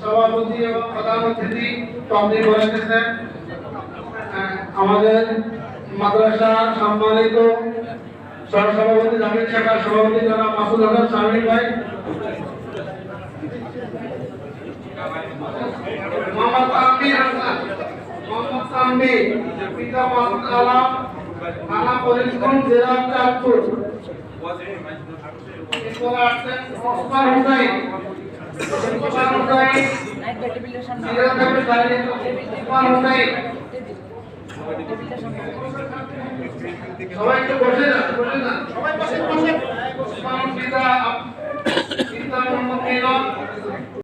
সভাপতি এবং প্রধান অতিথি তবলিগ করেছেন আমাদের মাদ্রাসার সম্মানিত সহসভাপতি জামিল শাখার সভাপতি জনাব মাসুদ হাসান শামীম ভাই, মোহাম্মদ তানভীর হাসান, মোহাম্মদ তানভীর, পিতা মাসুদ আলম, থানা ফরিদগঞ্জ, জেলা চাঁদপুর। এরপরে আসছেন ওসমান হুসাইন, ওসমান হুসাইন, সবাই একটু বসে যান, সবাই বসে বসে। ওসমান পিতা মোহাম্মদ মিলন,